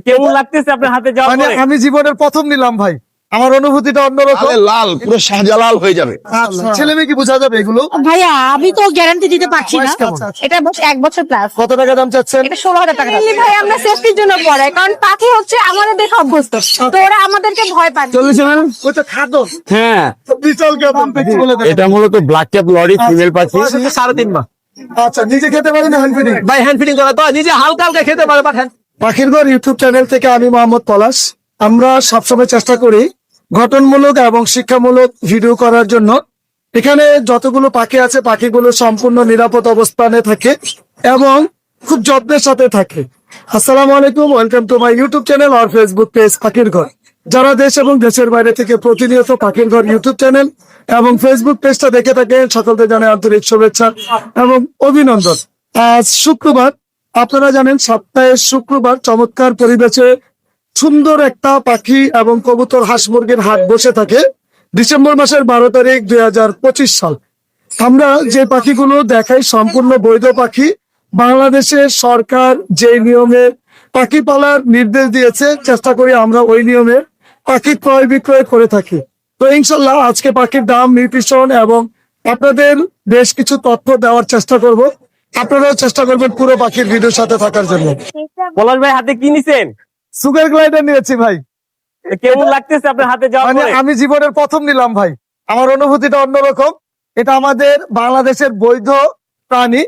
কেমন লাগতেছে আপনার হাতে যাওয়ার মানে পরে? আমি জীবনের প্রথম নিলাম ভাই, আমার অনুভূতিটা অন্যরকম। লাল পুরো শাহজালাল হয়ে যাবে। আচ্ছা, ছেলে মেয়ে কি বোঝা যাবে এগুলো? ভাইয়া আমি তো গ্যারান্টি দিতে পারছি না। বয়স কেমন? এটা 1 বছর প্লাস। কত টাকা দাম চাচ্ছেন? এটা 16,000 টাকা। ভাই আমরা সেফটির জন্য পড়াই, কারণ পাখি হচ্ছে আমাদের দেখে অভ্যস্ত, তো ওরা আমাদেরকে ভয় পায়। ওই তো খাদ্য হ্যাঁ, বিশাল দাম একটু বলে দেন। এটা মূলত ব্ল্যাক ক্যাপ লরি ফিমেল পাখি। 3.5 মাস। আচ্ছা, নিজে খেতে পারেন না হ্যান্ড ফিডিং? ভাই হ্যান্ড ফিডিং করা তো নিজে হালকা হালকা খেতে পারে পাঠান। পাখির ঘর ইউটিউব চ্যানেল থেকে আমি মোহাম্মদ পলাশ। আমরা সবসময় চেষ্টা করি গঠনমূলক এবং শিক্ষামূলক ভিডিও করার জন্য। এখানে যতগুলো পাখি আছে পাখিগুলো সম্পূর্ণ নিরাপদ অবস্থানে থাকে এবং খুব যত্নের সাথে থাকে। আসসালামু আলাইকুম, welcome to my YouTube channel আর ফেসবুক পেজ পাখির ঘর। যারা দেশ এবং দেশের বাইরে থেকে প্রতিনিয়ত পাখির ঘর ইউটিউব চ্যানেল এবং ফেসবুক পেজটা দেখে থাকেন, সকলকে জানাই আন্তরিক শুভেচ্ছা এবং অভিনন্দন। আজ শুক্রবার, আপনারা জানেন সপ্তাহের শুক্রবার চমৎকার পরিবেশে সুন্দর একটা পাখি এবং কবুতর হাঁস মুরগির হাট বসে থাকে। ডিসেম্বর মাসের 12 তারিখ 2025 সাল। আমরা যে পাখিগুলো দেখাই সম্পূর্ণ বৈধ পাখি। বাংলাদেশের সরকার যে নিয়মে পাখি পালার নির্দেশ দিয়েছে, চেষ্টা করি আমরা ওই নিয়মে পাখি ক্রয় বিক্রয় করে থাকি। তো ইনশাল্লাহ আজকে পাখির দাম, নিউট্রিশন এবং আপনাদের বেশ কিছু তথ্য দেওয়ার চেষ্টা করব। আপনারাও চেষ্টা করবেন পুরো পাখির ভিডিওর সাথে থাকার জন্য। পলাশ ভাই হাতে কি নিছেন? সুগার গ্লাইডার নিয়েছি ভাই। কেমন লাগতেছে আপনার হাতে যাওয়ার মানে পরে? আমি জীবনের প্রথম নিলাম ভাই, আমার অনুভূতিটা অন্যরকম। এটা আমাদের বাংলাদেশের বৈধ প্রাণী,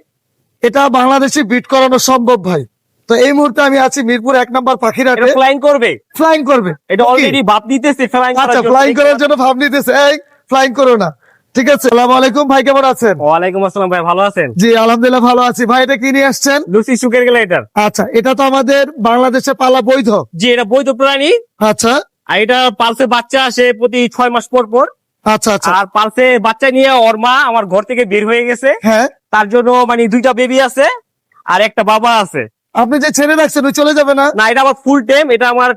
এটা বাংলাদেশে বিট করানো সম্ভব ভাই। তো এই মুহূর্তে আমি আছি মিরপুর 1 নম্বর পাখির হাটে। ফ্লাইং করবে? ফ্লাইং করবে এটা অলরেডি ভাব দিতেছে ফ্লাইং করার আচ্ছা, জন্য। ফ্লাইং করার জন্য ভাব নিতেছে। এই ফ্লাইং করো না, ঠিক আছে। আসসালামু আলাইকুম ভাই, কেমন আছেন? ওয়ালাইকুম আসসালাম ভাই, ভালো আছেন? জি আলহামদুলিল্লাহ ভালো আছি ভাই। এটা কি নিয়ে আসছেন? Lucy sugar glider. আচ্ছা, এটা তো আমাদের বাংলাদেশে পালা বৈধ। জি, এটা বৈধ প্রাণী। আচ্ছা আর এটা পালসে বাচ্চা আসে প্রতি 6 মাস পর পর। আচ্ছা আচ্ছা, আর পালসে বাচ্চা নিয়ে ওর মা আমার ঘর থেকে বের হয়ে গেছে। হ্যাঁ। তার জন্য মানে 2টা বেবি আছে আর একটা বাবা আছে। আপনি যে ছেড়ে রাখছেন ওই চলে যাবে না? না, এটা আমার ফুল টেম। এটা আমার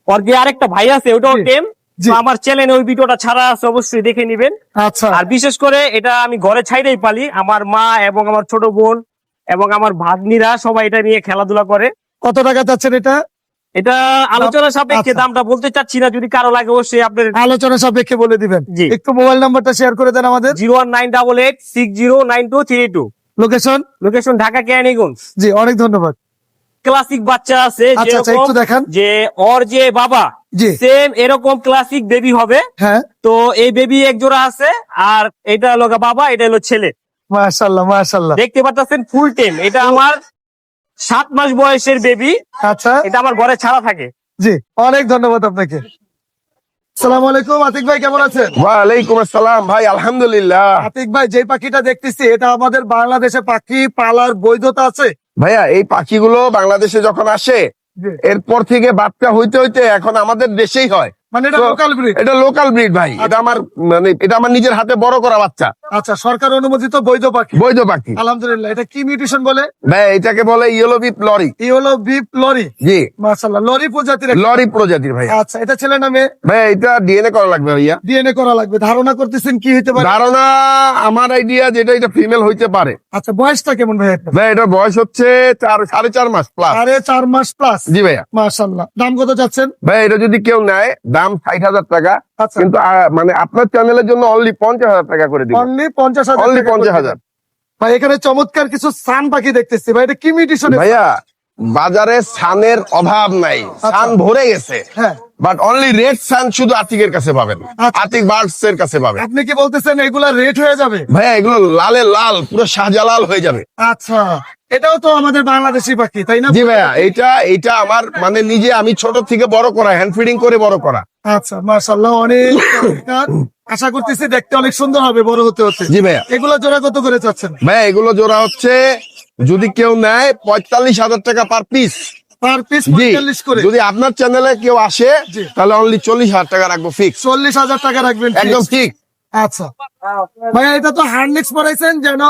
ওর যে আরেকটা ভাই আছে ওটাও জি, টেম। জি। তো আমার চ্যানেলে ওই ভিডিওটা ছাড়া আছে, অবশ্যই দেখে নিবেন। আচ্ছা, আর বিশেষ করে এটা আমি ঘরে ছাইড়েই পালি। আমার মা এবং আমার ছোট বোন এবং আমার ভাগ্নিরা সবাই এটা নিয়ে খেলাধুলা করে। কত টাকা চাচ্ছেন এটা? এটা আলোচনা সাপেক্ষে আচ্ছা। দামটা বলতে চাচ্ছি না, যদি কারো লাগে অবশ্যই আপনার আলোচনা সাপেক্ষে বলে দিবেন। জি। একটু মোবাইল নাম্বারটা শেয়ার করে দেন আমাদের। 01988609232। লোকেশন? লোকেশন ঢাকা কেরানীগঞ্জ। জি, অনেক ধন্যবাদ। ক্লাসিক বাচ্চা আছে আচ্ছা, আচ্ছা, যেরকম একটু দেখান। যে ওর যে বাবা জি, সেম এরকম ক্লাসিক বেবি হবে। হ্যাঁ, তো এই বেবি এক জোড়া আছে, আর এটা হলো বাবা, এটা হলো ছেলে। মাশাআল্লাহ মাশাআল্লাহ। দেখতে পাচ্ছেন ফুল টেম। এটা আমার 7 মাস বয়সের বেবি। আচ্ছা, এটা আমার ঘরে ছাড়া থাকে। জি, অনেক ধন্যবাদ আপনাকে। আসসালামু আলাইকুম, আতিক ভাই কেমন আছেন? ওয়ালাইকুম আসসালাম ভাই, আলহামদুলিল্লাহ। আতিক ভাই, যে পাখিটা দেখতেছি এটা আমাদের বাংলাদেশে পাখি পালার বৈধতা আছে? ভাইয়া এই পাখিগুলো বাংলাদেশে যখন আসে জি। এরপর থেকে বাচ্চা হইতে হইতে এখন আমাদের দেশেই হয়। মানে এটা তো লোকাল ব্রিড? এটা লোকাল ব্রিড ভাই। এটা আমার এটা আমার নিজের হাতে বড় করা বাচ্চা, আচ্ছা, সরকার অনুমোদিত বৈধ পাখি। বৈধ পাখি। আলহামদুলিল্লাহ। এটা কি মিউটেশন বলে? ভাই এটাকে বলে ইয়েলো বিপ লরি। এই হলো বিপ লরি। জি, মাশাআল্লাহ, লরি প্রজাতির একটা- লরি প্রজাতির ভাইয়া। আচ্ছা, এটা ছেলে নামে? ভাই এটা ডিএনএ করা লাগবে ভাইয়া। ডিএনএ করা লাগবে। ধারণা করতেছেন কি হইতে পারে? ধারণা আমার আইডিয়া যেটা এটা ফিমেল হইতে পারে। আচ্ছা, বয়সটা কেমন ভাই? ভাই এটার বয়স হচ্ছে 4.5 মাস প্লাস। 4.5 মাস প্লাস। জি ভাইয়া। মাশাআল্লাহ। দাম কত যাচ্ছেন? ভাই এটা যদি কেউ নেয় দাম 60,000 টাকা, আচ্ছা, কিন্তু মানে আপনার চ্যানেলের জন্য অনলি 50,000 টাকা করে দিব। অনলি 50,000। অনলি 50,000। ভাই এখানে চমৎকার কিছু সান পাখি দেখতেছি ভাই, এটা কি মিউটেশন? ভাইয়া বাজারে সানের অভাব নাই, সান ভরে গেছে। হ্যাঁ। বাট অনলি রেড সান শুধু আতিকের কাছে পাবেন, আচ্ছা। আতিক বার্ডস এর কাছে পাবেন। আপনি কি বলতেছেন এগুলা রেট হয়ে যাবে? ভাইয়া এগুলো লালে লাল পুরো শাহজালাল হয়ে যাবে। আচ্ছা, এটাও তো আমাদের বাংলাদেশি পাখি তাই না? জি ভাইয়া, এটা আমার মানে নিজে আমি ছোট থেকে বড় করা, হ্যান্ড ফিডিং করে বড় করা। আচ্ছা, মাশাআল্লাহ, অনেক চমৎকার। আশা করতেছি দেখতে অনেক সুন্দর হবে বড় হতে হতে। জি ভাইয়া। এগুলো জোড়া কত করে চাচ্ছেন? ভাইয়া এগুলো জোড়া হচ্ছে যদি কেউ নেয় 45,000 টাকা পার পিস। পার পিস জি, 45 করে। যদি আপনার চ্যানেলে কেউ আসে জি। তাহলে অনলি 40,000 টাকা রাখবো ফিক্স। 40,000 টাকা রাখবেন একদম fixed। ঠিক। আচ্ছা ভাইয়া, এটা তো হার্নেক্স পরাইছেন যেন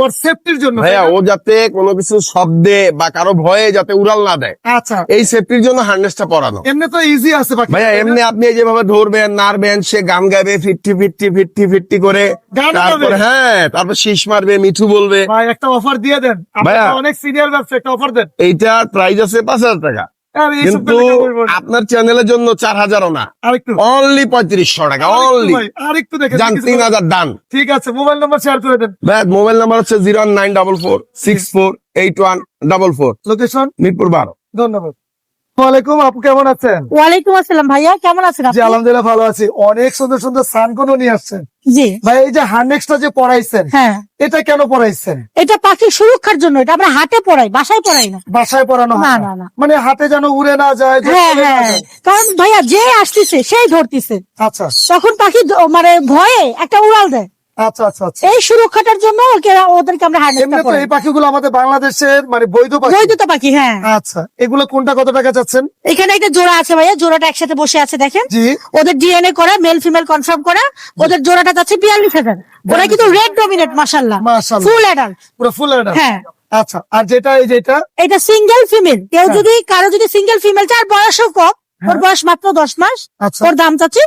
ওর সেফটির জন্য, তাই ভাইয়া না? ও যাতে কোনো কিছু শব্দে বা কারো ভয়ে যাতে উড়াল না দেয়, আচ্ছা, এই সেফটির জন্য হার্নেসটা পরানো। এমনি তো ইজি আছে পাখি। ভাইয়া এমনি আপনি যেভাবে ধরবেন নাড়বেন, সে গান গাইবে ফিট্টি ফিট্টি ফিট্টি ফিট্টি করে, গান তারপরে গাবে? হ্যাঁ তারপর শীষ মারবে, মিঠু বলবে। ভাই একটা অফার দিয়ে দেন, আপনি ভাইয়া। তো অনেক সিনিয়র ব্যবসা, একটা অফার দেন। এইটার প্রাইস আছে 5,000 টাকা। আরে এইসব কিন্তু করলে কেমন বলবো? আপনার চ্যানেলের জন্য 4000ও না, আরেকটু অনলি 3500 টাকা, অনলি ভাই, আরেকটু দেখেন যান, 3000 ডান। ঠিক আছে, মোবাইল নাম্বার শেয়ার করে দেন। ভাই মোবাইল নাম্বার হচ্ছে 01944648144, লোকেশন মিরপুর 12। ধন্যবাদ। ওয়ালাইকুম, আপু কেমন আছেন? ওয়ালাইকুম আসসালাম ভাইয়া, কেমন আছেন জি আপনি? আলহামদুলিল্লাহ ভালো আছি। অনেক সুন্দর সুন্দর সানগুলো নিয়ে আসছেন জি ভাই। এই যে হার্নেক্সটা যে পড়াইছেন, হ্যাঁ, এটা কেন পড়াইছেন? এটা পাখির সুরক্ষার জন্য। এটা আমরা হাটে পড়াই, বাসায় পড়াই না। বাসায় পড়ানো হয় না, না? না, না। মানে হাতে যেন উড়ে না যায়, যে হ্যাঁ চলে না হ্যাঁ, যায়। কারণ ভাইয়া যে আসতেছে সেই ধরতেছে, আচ্ছা তখন পাখি মানে ভয়ে একটা উড়াল দেয়। আচ্ছা আচ্ছা আচ্ছা। এই সুরক্ষাটার জন্য ওদেরকে আমরা এমনি হার্নেসটা তো পড়াই। এই পাখিগুলো আমাদের বাংলাদেশের মানে বৈধ পাখি। বৈধতা পাখি, হ্যাঁ। আচ্ছা, এগুলো কোনটা কত টাকা চাচ্ছেন? এখানে একটা জোড়া আছে ভাইয়া, জোড়াটা একসাথে বসে আছে দেখেন। জি ওদের ডিএনএ করা, মেল ফিমেল কনফার্ম করা। ওদের জোড়াটা যাচ্ছে 42,000। ওরা কিন্তু রেড ডমিনেট, মাশাআল্লাহ, মাশাআল্লাহ। Full adult. পুরো ফুল অ্যাডাল্ট। হ্যাঁ, আচ্ছা, আর যেটা এই যেটা এটা সিঙ্গেল ফিমেল। কেউ হ্যাঁ। যদি কারো যদি সিঙ্গেল ফিমেল চায়, বয়সও কম, ওর বয়স মাত্র 10 মাস। আচ্ছা ওর দাম চাচ্ছি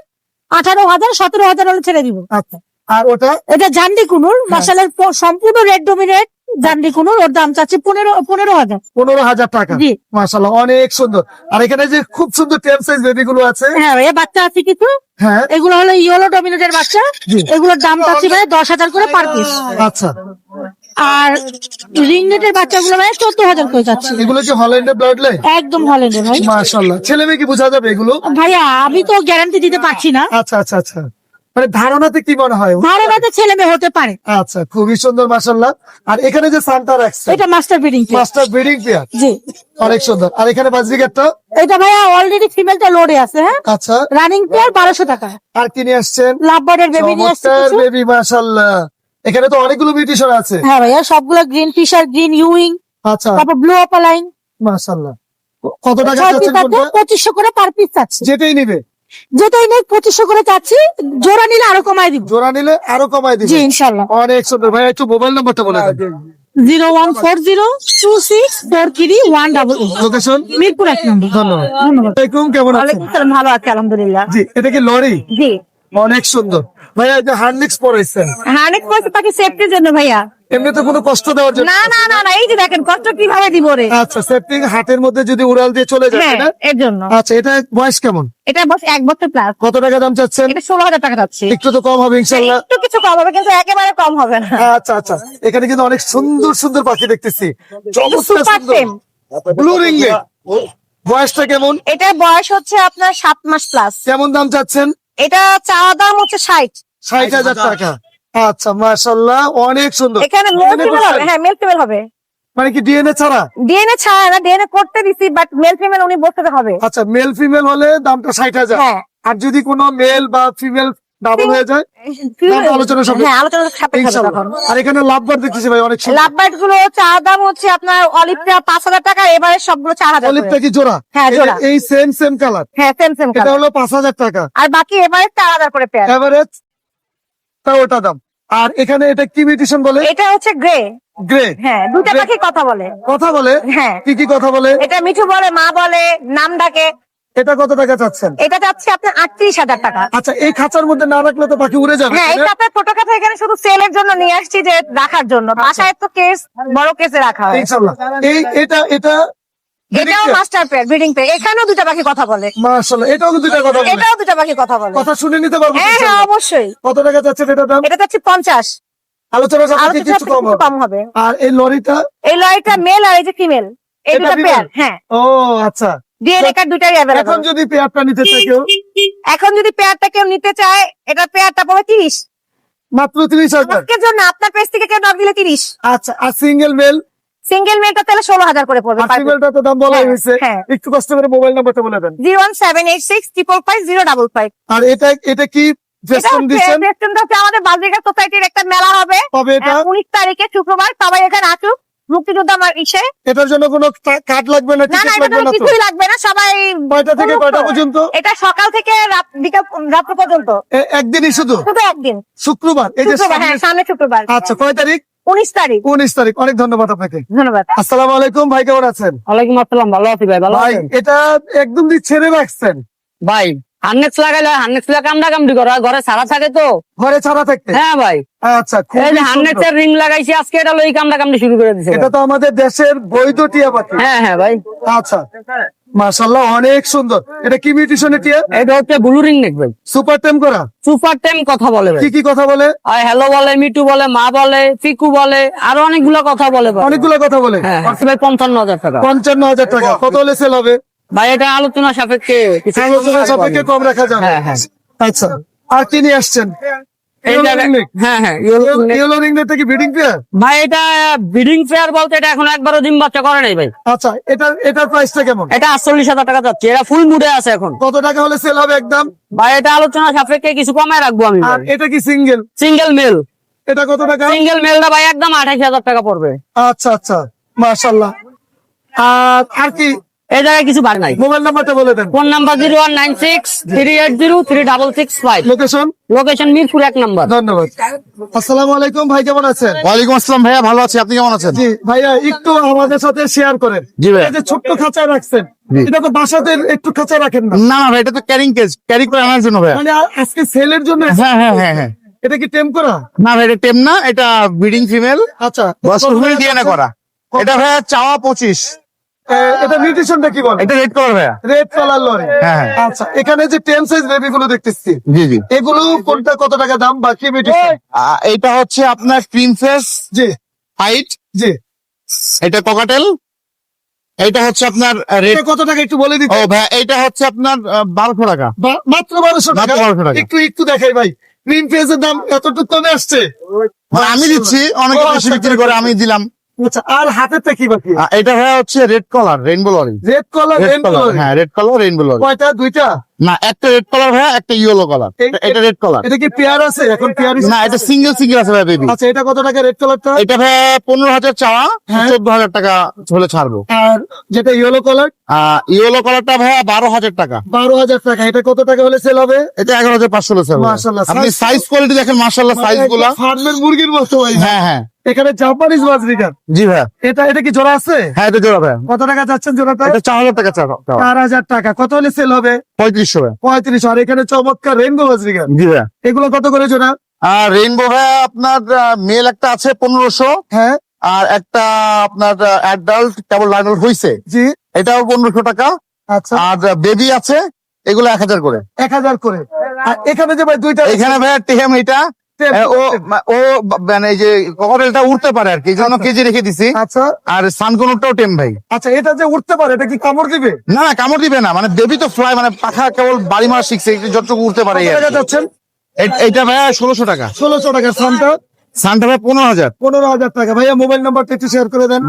18,000, 17,000 হলে ছেড়ে দিব। আচ্ছা। আর ওটা এটা জান্ডি কুনুর, হ্যাঁ। মাশাআল্লাহ, সম্পূর্ণ রেড ডমিনেট জান্ডি কুনুর। ওর দাম চাচ্ছি 15,000। 15,000 টাকা। জি। মাশাআল্লাহ, অনেক সুন্দর। আর এখানে যে খুব সুন্দর টেম সাইজ বেবি গুলো আছে। হ্যাঁ ভাইয়া, বাচ্চা আছে কিছু। হ্যাঁ এগুলো হলো ইয়েলো ডমিনেটের বাচ্চা। জি। এগুলোর দাম চাচ্ছি ভাই 10,000 করে পার পিস। আচ্ছা, আর রিংনেটের বাচ্চাগুলো ভাই 14,000 করে যাচ্ছে। এগুলো কি হল্যান্ডের ব্লাড লাইন? একদম হল্যান্ডের ভাই। মাশাআল্লাহ, ছেলে মেয়ে কি বোঝা যাবে এগুলো? ভাইয়া আমি তো গ্যারান্টি দিতে পারছি না, আচ্ছা আচ্ছা আচ্ছা। মানে ধারণাতে কি মনে হয়? ধারণাতে ছেলে মেয়ে হতে পারে। আচ্ছা, খুবই সুন্দর মাশাআল্লাহ। আর এখানে যে সানটা রাখছে, এটা master breeding. Master breeding pair, জি, অনেক সুন্দর। আর এখানে বাজরিগারটা, এটা ভাইয়া অলরেডি ফিমেলটা লোডে আছে। হ্যাঁ, আচ্ছা। রানিং পেয়ার 1200 টাকা। আর কি নিয়ে আসছেন? লাভবার্ডের বেবি নিয়ে আসছে চমৎকার কিছু। বেবি মাশাআল্লাহ। এখানে তো অনেকগুলো বিউটিশন আছে। হ্যাঁ ভাইয়া, সবগুলো গ্রিন ফিশার, গ্রিন ইউইং, আচ্ছা তারপর ব্লু অপালাইন। মাশাআল্লাহ। কত টাকা 6 চাচ্ছেন পিস আছে, কোনটা? 2500 করে পার পিস চাচ্ছি। যেটাই নিবে, যেটাই নেই 2500 করে চাচ্ছি। জোড়া নিলে আরো কমাই দিব। জোড়া নিলে আরো কমায় দিবে। জি ইনশাল্লাহ। অনেক সুন্দর ভাই, একটু মোবাইল নাম্বারটা বলে দেন। 01402643188। লোকেশন? মিরপুর 1 নম্বর। ধন্যবাদ। ধন্যবাদ। আসসালামাইকুম, কেমন আছেন? ওয়ালাইকুম আসসালাম, ভালো আছি আলহামদুলিল্লাহ। জি, এটা কি লরি? জি, অনেক সুন্দর ভাইয়া। এই যে হার্নেক্স পরাইছেন, হার্নেক পয়সা পাখি সেফটির জন্য ভাইয়া। এমনি তো কোনো কষ্ট দেওয়ার জন্য? না না না না, এই যে দেখেন কষ্ট কিভাবে দিব রে। আচ্ছা, সেফটি হাটের মধ্যে যদি উড়াল দিয়ে চলে যায়, হ্যাঁ, না? এর জন্য। আচ্ছা, এটা বয়স কেমন? এটা বস 1 বছর প্লাস। কত টাকা দাম চাচ্ছেন? এটা 16,000 টাকা যাচ্ছে। একটু তো কম হবে ইনশাল্লাহ। একটু কিছু কম হবে, কিন্তু একেবারে কম হবে না। আচ্ছা আচ্ছা। এখানে কিন্তু অনেক সুন্দর সুন্দর পাখি দেখতেছি, চমৎকার সুপার সুন্দর। টেম। ব্লু রিংনেট, বয়সটা কেমন? এটার বয়স হচ্ছে আপনার 7 মাস প্লাস। কেমন দাম চাচ্ছেন? এটা চাওয়া দাম হচ্ছে 60। 60,000 টাকা। আচ্ছা মাশাআল্লাহ, অনেক সুন্দর। এখানে মেল DNA ফিমেল হবে। করছেন? হ্যাঁ, মেল ফিমেল হবে। মানে কি ডিএনএ ছাড়া? ডিএনএ ছাড়া না, ডিএনএ করতে দিছি, বাট মেল ফিমেল উনি বলতে হবে। আচ্ছা, মেল ফিমেল হলে দামটা 60,000। হ্যাঁ, আর যদি কোনো মেল বা ফিমেল ডাবল হয়ে যায়, দাম আলোচনা সাপেক্ষে। হ্যাঁ, আলোচনা সাপেক্ষে হবে ইনশাআল্লাহ। তখন। আর এখানে লাভবার দেখতেছি ভাই, অনেক সুন্দর। লাভবার্ড গুলো চাওয়া দাম হচ্ছে আপনার অলিভটা 5,000 টাকা, এবারে সবগুলো 4,000 অলিভটা করে। কি জোড়া? হ্যাঁ, জোড়া। এই সেম সেম কালার, হ্যাঁ, সেম সেম এটা হলো 5,000 টাকা। আর বাকি এবারে 4,000 করে পেয়ার। এভারেজ তা ওটা দাম। আর এখানে এটা কি মিউটেশন বলে? এটা হচ্ছে গ্রে। গ্রে। হ্যাঁ, দুইটা পাখি কথা বলে। কথা বলে? হ্যাঁ। কি কি কথা বলে? এটা মিঠু বলে, মা বলে, নাম ডাকে। এটা কত টাকা চাচ্ছেন? এটা যাচ্ছে আপনার 38,000 টাকা। আচ্ছা, এই খাঁচার মধ্যে না রাখলে তো পাখি উড়ে যাবে। হ্যাঁ, তাই এটা না? আপনার ছোট কথা এখানে শুধু সেলের জন্য নিয়ে আসছি, যে রাখার জন্য। বাসায় তো কেস, বড় কেসে রাখা হয়। ইনশাআল্লাহ। এটা এটাও মাস্টার পেয়ার, ব্রিডিং পেয়ার। এখানেও দুটা পাখি কথা বলে। মাশাআল্লাহ, এটাও তো দুইটা কথা বলে। এটাও দুটা পাখি কথা বলে। কথা শুনে নিতে পারবো? হ্যাঁ হ্যাঁ, ইনশাআল্লাহ। অবশ্যই। কত টাকা চাচ্ছেন এটা দাম? এটা যাচ্ছে 50। আলোচনা সাপেক্ষে আলোচনা কিছু কম একটু হবে। কম হবে। আর এই লরিটা? এই লরিটা মেল আর এই যে ফিমেল, এই এটা দুটো female? পেয়ার। হ্যাঁ, ও আচ্ছা। ডিএনএ কার্ড দুটাই এখন অ্যাভেলেবল। যদি পেয়ারটা নিতে চাই কেউ? এখন যদি পেয়ারটা কেউ নিতে চায়, এটা পেয়ারটা পাবে 30। মাত্র 30,000। আজকের জন্য আপনার পেজ থেকে কেউ নক দিলে 30। আচ্ছা, আর সিঙ্গেল মেল? সিঙ্গেল মেলটা তাহলে 16,000 করে পড়বে। আর ফিমেলটা তো দাম বলাই হ্যাঁ, হয়েছে। হ্যাঁ। একটু কষ্ট করে মোবাইল নাম্বারটা বলে দেন। 01786555055। আর এটা কি ফেস্টুন দিচ্ছেন? আমাদের বাজরিকা সোসাইটির একটা মেলা হবে কবে এটা? 19 তারিখে শুক্রবার। সবাই এখানে আসুক, মুক্তিযোদ্ধা আমার ইসে। এটার জন্য কোনো কার্ড লাগবে না? না না, টিকিট এটা লাগবে না তো? কিছুই লাগবে না। সবাই কয়টা থেকে কয়টা পর্যন্ত? এটা সকাল থেকে রাত্র পর্যন্ত, একদিনই শুধু? শুধু একদিন, শুক্রবার? এই যে শুক্রবার। হ্যাঁ, সামনে শুক্রবার। আচ্ছা, কয় তারিখ? 19 তারিখ। 19 তারিখ। অনেক ধন্যবাদ আপনাকে। ধন্যবাদ। আসসালামু আলাইকুম ভাই, কেমন আছেন? ওয়ালাইকুম আসসালাম, ভালো আছি ভাই। ভালো ভাই আছেন এটা একদম ছেড়ে রাখছেন ভাই? হার্নেক্স লাগাইলে হার্নেক্স লাগে কামড়া কামড়ি করা, ঘরে সারা থাকে তো। ঘরে ছাড়া থাকতে? হ্যাঁ ভাই, আচ্ছা, এই খুবই যে হার্নেক্স সুন্দর। এর রিং লাগাইছি আজকে, এটা লই কামড়া কামড়ি শুরু করে দিছে। এটা তো আমাদের দেশের বৈধ টিয়া পাখি। হ্যাঁ হ্যাঁ ভাই, আচ্ছা, মাশাআল্লাহ অনেক সুন্দর। এটা কি মিউটেশনের টিয়া? এটা হচ্ছে ব্লু রিং নেক ভাই, সুপার টেম করা। সুপার টাইম কথা বলে ভাই, কি কি কথা বলে? আর হ্যালো বলে, মিটু বলে, মা বলে, পিকু বলে, আরো অনেকগুলো কথা বলে ভাই। অনেকগুলো কথা বলে। হ্যাঁ হ্যাঁ, ভাই 55,000 টাকা 55,000 টাকা। কত হলে সেল হবে? ভাই। এটা আলোচনা সাপেক্ষে কিছু আলোচনা সাপেক্ষে কম রাখা যাবে। হ্যাঁ হ্যাঁ। আচ্ছা, আর কি নিয়ে আসছেন? এই জায়গায়- হ্যাঁ হ্যাঁ, yellow ring neck। Yellow ring নেকটা কি ব্রিডিং পেয়ার? ভাই এটা ব্রিডিং ফেয়ার বলতে এটা এখন একবারও ডিম বাচ্চা করে নাই ভাই। আচ্ছা, এটার প্রাইসটা কেমন? এটা 48,000 টাকা যাচ্ছে, এটা ফুল মুডে আছে এখন। কত টাকা হলে সেল হবে একদম? ভাই এটা আলোচনা সাপেক্ষে কিছু কমায় রাখবো আমি। আর এটা কি সিঙ্গেল? সিঙ্গেল মেল, এটা কত টাকা? সিঙ্গেল মেলটা ভাই একদম 28,000 টাকা পড়বে। আচ্ছা আচ্ছা, মাশাআল্লাহ। আর কি? এই জায়গায় কিছু বার নাই। মোবাইল নাম্বারটা বলে দেন। Phone number 0196-380-3665। Location? Location Mirpur 1 নম্বর। ধন্যবাদ। আসসালামু আলাইকুম ভাই, কেমন আছেন? ওয়ালাইকুম আসসালাম ভাইয়া, ভালো আছি, আপনি কেমন আছেন? জি ভাইয়া, একটু আমাদের সাথে শেয়ার করেন। জি ভাইয়া। এই যে ছোট্ট খাঁচায় রাখছেন, জি। এটা তো বাসাতে একটু খাঁচা রাখেন না? না না ভাই, এটা তো ক্যারিং কেজ, ক্যারি করে আনার জন্য ভাইয়া। মানে আজকে সেলের জন্য? হ্যাঁ হ্যাঁ হ্যাঁ হ্যাঁ। এটা কি টেম করা? না ভাই, এটা টেম না, এটা ব্রিডিং ফিমেল, আচ্ছা, ডিএনএ করা। এটা ভাইয়া চাওয়া 25। এটা নিউট্রিশনটা কি বলে? এটা রেড কালার ভাইয়া। Red colour lorry. হ্যাঁ, হ্যাঁ। আচ্ছা, এখানে যে টেম সাইজ বেবি গুলো দেখতেছি, জি জি। এগুলো কোনটা কত টাকা দাম বা কি মিউটেশন? এটা হচ্ছে আপনার ক্রিম ফেস জি হাইট, জি। এটা ককাটেল, এটা হচ্ছে আপনার রেড। এটা কত টাকা একটু বলে দিতে? ও ভাইয়া, এটা হচ্ছে আপনার 1200 টাকা। মাত্র 1200 টাকা। মাত্র 1200 টাকা। একটু দেখাই ভাই, গ্রিন ফেজের দাম এতটুকু কমে আসছে। মানে আমি দিচ্ছি, অনেকে ও, বেশি আচ্ছা, বিক্রি করে, আমি দিলাম। আচ্ছা, আর হাতেরটা কি বাকি? এটা ভাইয়া হচ্ছে red colour rainbow lorry. Red colour, red colour, হ্যাঁ রেড কালার রেইনবো লরি। কয়টা? দুইটা? না, একটা রেড কালার ভাইয়া, একটা ইয়েলো কালার। এটা রেড কালার। এটা কি পেয়ার আছে এখন? পেয়ার? না, এটা সিঙ্গেল সিঙ্গেল আছে ভাই বেবি। আচ্ছা, এটা কত টাকা রেড কালারটা? এটা ভাই 15,000 চাওয়া, হ্যাঁ। 14,000 টাকা হলে ছাড়বো। আর যেটা ইয়েলো কালার? ইয়েলো কালারটা ভাইয়া 12,000 টাকা। 12,000 টাকা। এটা কত টাকা হলে সেল হবে? এটা 11,500 হলে ছাড়বো। মাশাআল্লাহ, আপনি সাইজ কোয়ালিটি দেখেন, মাশাআল্লাহ সাইজ গুলা। ফার্মের মুরগির মতো ভাই। হ্যাঁ হ্যাঁ এখানে জাপানিজ বাজরিকার। জি ভাইয়া। এটা কি জোড়া আছে? হ্যাঁ, এটা জোড়া ভাইয়া। কত টাকা যাচ্ছেন জোড়াটা? এটা 4,000 টাকা চাওয়া। 4,000 টাকা। কত হলে সেল হবে? 3500 ভাইয়া। 35। আর এখানে চমৎকার রেইনবো বাজরিকার, জি ভাইয়া। এগুলো কত করে জোড়া? আর রেইনবো ভাইয়া আপনার মেল একটা আছে 1500, হ্যাঁ আর একটা আপনার অ্যাডাল্ট কেবল লাইনার হয়েছে, জি। এটাও 1500 টাকা। আচ্ছা, আর বেবি আছে, এগুলো 1000 করে। 1000 করে। আর এখানে যে ভাই দুইটা এখানে ভাইয়া টেম, এটা ও মানে এই যে ককাটেলটা উঠতে পারে আর কি, এই জন্য কেজি রেখে দিছি। আচ্ছা আর সানকোনটাও টেম ভাই। আচ্ছা, এটা যে উঠতে পারে, এটা কি কামড় দিবে? না না, কামড় দিবে না, মানে বেবি তো ফ্লাই, মানে পাখা কেবল বাড়ি মারা শিখছে, একটু যতটুকু উঠতে পারে এই কত আর টাকা কি। যাচ্ছেন? এইটা ভাইয়া 1600 টাকা। 1600 টাকা। সানটা? সানটা ভাই 15,000। 15,000 টাকা। ভাইয়া মোবাইল নাম্বারটা একটু শেয়ার করে দেন।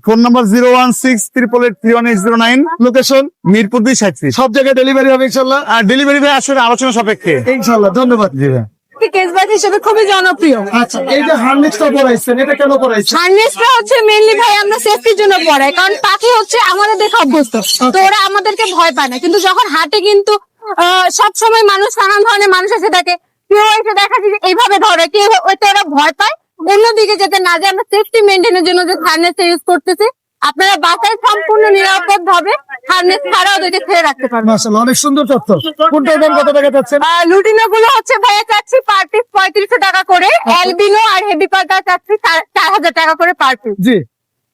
Phone number 01688311809। লোকেশন? মিরপুর 237। সব জায়গায় ডেলিভারি হবে ইনশাল্লাহ? আর ডেলিভারি ভাই আসলে আলোচনা সাপেক্ষে। ইনশাল্লাহ, ধন্যবাদ। জি ভাই। কেসবাদ হিসেবে খুবই জনপ্রিয়। আচ্ছা, এই যে হার্নেসটা পরাইছেন, এটা কেন পরাইছেন? হার্নেসটা হচ্ছে মেইনলি ভাই আমরা সেফটির জন্য পড়াই, কারণ পাখি হচ্ছে আমাদের দেখে অভ্যস্ত, তো ওরা আমাদেরকে ভয় পায় না। কিন্তু যখন হাটে কিন্তু সব সময় মানুষ, নানান ধরনের মানুষ এসে থাকে, কেউ এসে দেখা যায় যে এইভাবে ধরে, কেউ ওইটা ওরা ভয় পায়, অন্যদিকে যেতে না যায়। আমরা সেফটি মেনটেনের জন্য যে হার্নেসটা ইউজ করতেছি, আপনারা বাসায় সম্পূর্ণ নিরাপদ ভাবে হার্নেস ছাড়া ওদেরকে ছেড়ে রাখতে পারবেন। মাশাআল্লাহ, অনেক সুন্দর তথ্য। কোনটার দাম কত টাকা যাচ্ছেন? লুটিনো গুলো হচ্ছে ভাইয়া চাচ্ছি পার পিস 3500 টাকা করে, অ্যালবিনো আর হেভি পাটা চাচ্ছি 4,000 টাকা করে পার পিস। জি।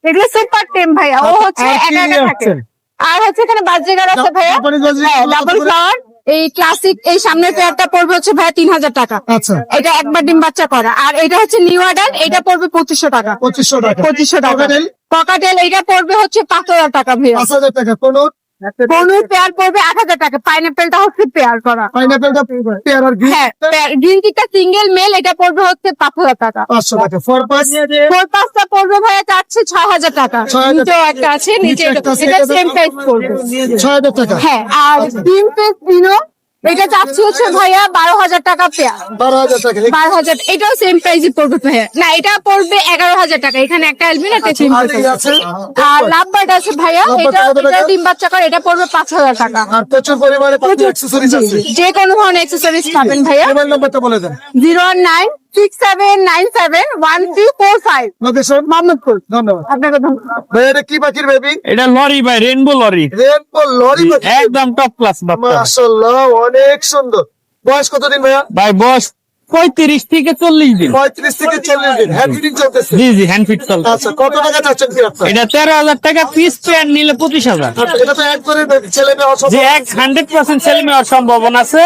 এগুলো সুপার টেম ভাইয়া, ও হচ্ছে আর কি একা নিয়ে একা থাকে। আসছেন? আর হচ্ছে এখানে বাজরিগার আছে ভাইয়া, জাপানিজ বাজরিগার হ্যাঁ, কত ডাবল করে? ফ্লাওয়ার। এই ক্লাসিক এই সামনের পেয়ারটা পড়বে হচ্ছে ভাইয়া 3,000 টাকা। আচ্ছা, এটা একবার ডিম বাচ্চা করা। আর এটা হচ্ছে নিউ অ্যাডাল্ট, এটা পড়বে 2500 টাকা। 2500 টাকা। 2500 টাকা। ককাটেল? ককাটেল এটা পড়বে হচ্ছে 5,000 টাকা ভাইয়া। 5,000 টাকা। কোন? বনুর পেয়ার পড়বে 8,000 টাকা। পাইনাপেলটা হচ্ছে পেয়ার করা। পাইনাপেলটা পেয়ার আর গ্রিন? হ্যাঁ, গ্রিন টিটা সিঙ্গেল মেল, এটা পড়বে হচ্ছে 5,000 টাকা। 500 টাকা। ফরপাস? ফোর পাঁচটা পড়বে ভাইয়া চাচ্ছে 6,000 টাকা। 6,000 নিচেও একটা আছে, নিচে একটা আছে, এটা এটা সেম প্রাইস পড়বে। 6,000 টাকা। হ্যাঁ, আর ডিম পেস দিনো এটা চাচ্ছি হচ্ছে ভাইয়া 12,000 টাকা পেয়ার। 12,000 টাকা। 12,000, এটাও সেম প্রাইসই পড়বে ভাইয়া। না, এটা পড়বে 11,000 টাকা। এখানে একটা অ্যালবিন একটা চিম আর কি আছে? আর লাভবার্ড আছে ভাইয়া, লাভবার্ডটা এটা কত টাকা? ডিম বাচ্চা করে, এটা পড়বে 5,000 টাকা। আর প্রচুর পরিমাণে অ্যাক্সেসরিজ আছে। যে কোনো ধরনের অ্যাক্সেসরিজ পাবেন ভাইয়া। মোবাইল নাম্বারটা বলে দেন। 01967971345। লোকেশন? মোহাম্মদপুর। ধন্যবাদ। আপনাকে ধন্যবাদ। ভাই, এটা কি পাখির বেবি? এটা লরি ভাই, রেনবো লরি, রেনবো লরি পাখি। একদম টপ ক্লাস বাচ্চা। মাশাআল্লাহ, অনেক সুন্দর। বয়স কতদিন ভাইয়া? ভাই বয়স 35 থেকে 40 দিন। 35 থেকে 40 দিন হ্যান্ড ফিডিং চলতেছে। জি জি, হ্যান্ড ফিট চলছে। আচ্ছা, কত টাকা চাচ্ছেন কি আপনার? এটা 13,000 টাকা পিস, পেয়ার নিলে 25,000। আচ্ছা, এটা তো একবারে ছেলে মেয়ে অসম্ভব। যে 100% ছেলে মেয়ের সম্ভাবনা আছে,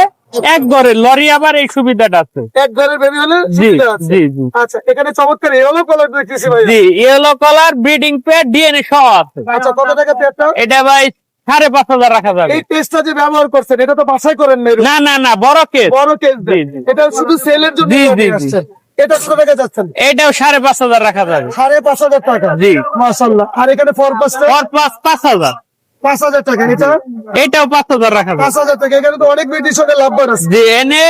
এক ঘরে লরি আবার এই সুবিধাটা আছে। এক ঘরের বেবি হলে জি সুবিধা আছে। জি জি আচ্ছা, এখানে চমৎকার ইয়েলো কালার দেখতেছি ভাই। জি, yellow colour breeding pair DNA সহ আছে। আচ্ছা, কত টাকা পেয়ারটা? এটা ভাই 5,500 রাখা যাবে। এই টেস্টটা যে ব্যবহার করছেন এটা তো বাসায় করেন না, এরকম না না না, বড় কেস। বড় কেস জি, জি। এটা শুধু সেলের জন্য জি, জি, নিয়ে জি। আসছেন। এটা কত টাকা যাচ্ছেন? এটাও 5,500 রাখা যাবে। 5,500 টাকা। জি। মাশাআল্লাহ। আর এখানে ফরপাসটা ওর প্লাস 5,000। 5,000 টাকা। এটা এটাও 5,000 রাখা যাবে। 5,000 টাকা। এখানে তো অনেক ব্রিটিশনের লাভবার আছে। জি, এনে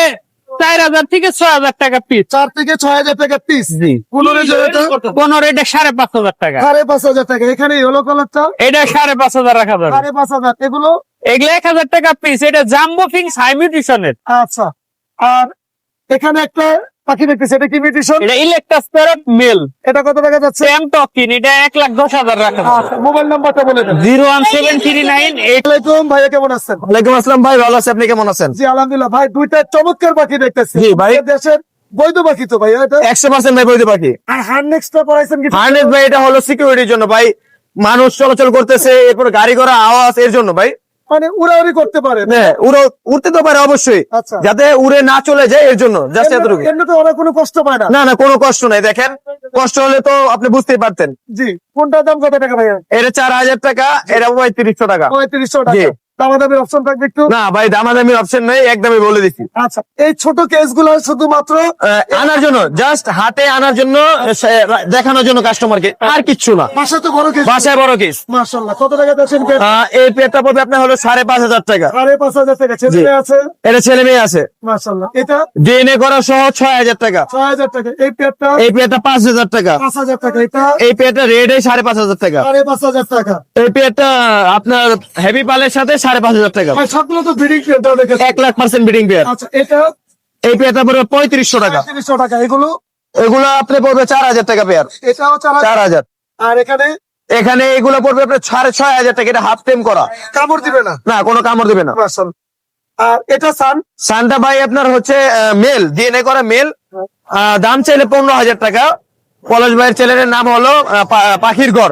4,000 থেকে 6,000 টাকা পিস। 4 থেকে 6,000 টাকা পিস। জি। 15 জোড়াটা 15 এটা 5,500 টাকা। 5,500 টাকা। এখানে ইয়েলো কালারটা এটা 5,500 রাখা যাবে। 5,500। এগুলো এগুলো 1,000 টাকা পিস। এটা জাম্বো ফিংস হাই মিউটেশনের। আচ্ছা। আর এখানে একটা পাখি দেখতেছি, এটা কি মিউটেশন? এটা ইলেকট্রাস প্যারট মেল। এটা কত টাকা যাচ্ছে? সেম টকিন, এটা 1,10,000 রাখা যাবে। আচ্ছা, মোবাইল নাম্বারটা বলে দেন। 01739 আসসালামাইকুম ভাইয়া, কেমন আছেন? ওয়ালাইকুম আসসালাম ভাই, ভালো আছি, আপনি কেমন আছেন? জি আলহামদুলিল্লাহ। ভাই দুইটা চমৎকার পাখি দেখতেছি। জি, ভাই। আমাদের দেশের বৈধ পাখি তো ভাইয়া এটা। 100% ভাই বৈধ পাখি। আর হারনেক্সটা পড়াইছেন কি? হার্নেস ভাই এটা হলো সিকিউরিটির জন্য ভাই, মানুষ চলাচল করতেছে, এরপর গাড়ি ঘোড়া আওয়াজ, এর জন্য ভাই। মানে উড়াউড়ি করতে পারে। হ্যাঁ, উড়তে তো পারে অবশ্যই, আচ্ছা। যাতে উড়ে না চলে যায় এর জন্য, জাস্ট এতটুকু। এমনি তো ওরা কোনো কষ্ট পায় না। না না, কোনো কষ্ট নাই। দেখেন, কষ্ট হলে তো আপনি বুঝতেই পারতেন। জি, কোনটার দাম কত টাকা ভাইয়া? এটা 4,000 টাকা, এটা 3,500 টাকা। 3500 জি। টাকা। দামাদামির অপশন থাকবে একটু? না ভাই, দামাদামির অপশন নেই, একদমই বলে দিচ্ছি। আচ্ছা, এই ছোট কেসগুলো শুধুমাত্র আনার জন্য, জাস্ট হাটে আনার জন্য, দেখানোর জন্য কাস্টমারকে, আর কিচ্ছু না। বাসায় তো বড় কেস। বাসায় বড় কেস। মাশাআল্লাহ। কত টাকা দিচ্ছেন কেস? এই পেটটা পড়বে আপনার হলো 5,500 টাকা। 5,500 টাকা। ছেলে জি। মেয়ে আছে? এটা ছেলে মেয়ে আছে। মাশাআল্লাহ। এটা ডিএনএ করা সহ 6,000 টাকা। 6,000 টাকা। এই পেয়ারটা এই পেয়ারটা 5,000 টাকা। 5,000 টাকা। এটা এই পেয়ারটা রেড 5,500 টাকা। 5,500 টাকা। এই পেয়ারটা আপনার হেভি পালের সাথে 5,500 টাকা। ভাই সবগুলো তো ব্রিডিং পেয়ার দাও দেখে। 1,00,000% ব্রিডিং পেয়ার। আচ্ছা, এটা এই পেয়ারটা পড়বে 3,500 টাকা। 3,500 টাকা। এগুলো এগুলো আপনি পড়বে 4,000 টাকা পেয়ার। এটাও 4,000। 4,000। আর এখানে এখানে এগুলো পড়বে আপনার 6,500 টাকা। এটা হাফ টেম করা, কামড় দিবে না। না কোনো কামড় দিবে না। মাশাআল্লাহ। আর এটা সান? সানটা ভাই আপনার হচ্ছে মেল, ডিএনএ করা মেল। দাম চাইলে 15,000 টাকা। পলাশ ভাইয়ের ছেলের নাম হলো পাখির ঘর।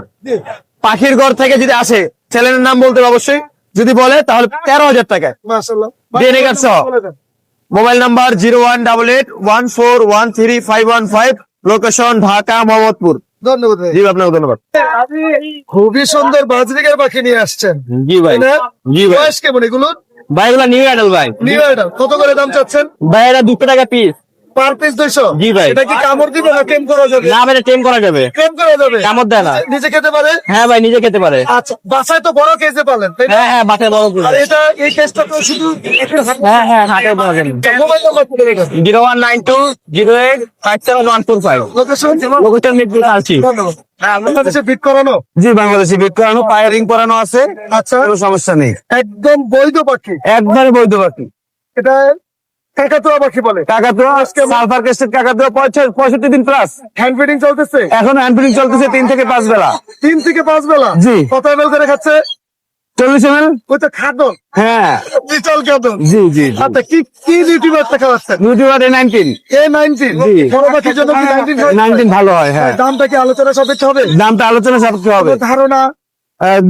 পাখির ঘর থেকে যদি আসে, ছেলের নাম বলতে হবে অবশ্যই। যদি বলে তাহলে 13,000 টাকায়। মাশাআল্লাহ। DNA কার্ড সহ। Mobile number 0188141355, location Dhaka Mohammadpur. ধন্যবাদ ভাই। জি, আপনাকে ধন্যবাদ। আপনি খুবই সুন্দর বাজরিকার পাখি নিয়ে আসছেন। জি ভাই। তাই না? জি ভাই। বয়স কেমন এগুলো? ভাই এগুলা নিউ অ্যাডাল ভাই। New ideal. কত করে দাম চাচ্ছেন? ভাই এটা 200 টাকা পিস। Per piece 200? জি ভাই। এটা কি কামড় দিবে না টেম করা যাবে? না ভাই, টেম করা যাবে। টেম করা যাবে? কামড় দেয় না। নিজে খেতে পারে? হ্যাঁ ভাই, নিজে খেতে পারে। আচ্ছা, বাসায় তো বড় কেসে পালেন তাই না? হ্যাঁ হ্যাঁ, বাসায় বড় করে। আর এটা এই কেসটা তো শুধু হ্যাঁ হ্যাঁ, হাটে পাওয়া যাবে। মোবাইল নাম্বার বলে রেখেছেন। 0192087145। লোকেশন? লোকেশন মিরপুর আছি। ধন্যবাদ। বাংলাদেশে বিট করানো? জি, বাংলাদেশি বিট করানো, পায়ারিং করানো আছে, আচ্ছা, কোনো সমস্যা নেই। একদম বৈধ পাখি। একবারে বৈধ পাখি। এটা কাকাতুয়া পাখি বলে। কাকাতুয়া, সালফার ক্রেস্টেড কাকাতুয়া, 65 দিন প্লাস। হ্যান্ড ফিডিং চলতেছে? এখন হ্যান্ড ফিডিং চলতেছে 3 থেকে 5 বেলা। 3 থেকে 5 বেলা? জি। কত ml করে খাচ্ছে? 40 ml। ওই তো খাদন, হ্যাঁ, বিশাল খাদন। জি জি। আচ্ছা, কি কি নিউট্রিবারটা খাওয়াচ্ছেন? YouTuber A19। A19? জি। বড় পাখির জন্য কি 19 খাওয়াচ্ছেন? 19 ভালো হয়, হ্যাঁ। দামটা কি আলোচনা সাপেক্ষে হবে? দামটা আলোচনা সাপেক্ষে হবে। কোনো ধারণা?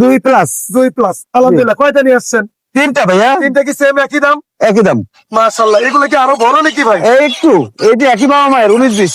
2 প্লাস। 2 প্লাস। আলহামদুলিল্লাহ। কয়টা নিয়ে আসছেন? 3টা ভাইয়া, তিনটা কি সেম একই দাম? একই দাম। মাশাআল্লাহ। এগুলো কি আরো বড় নাকি ভাই? এই একটু, এইটা একই বাবা মায়ের, 19-20।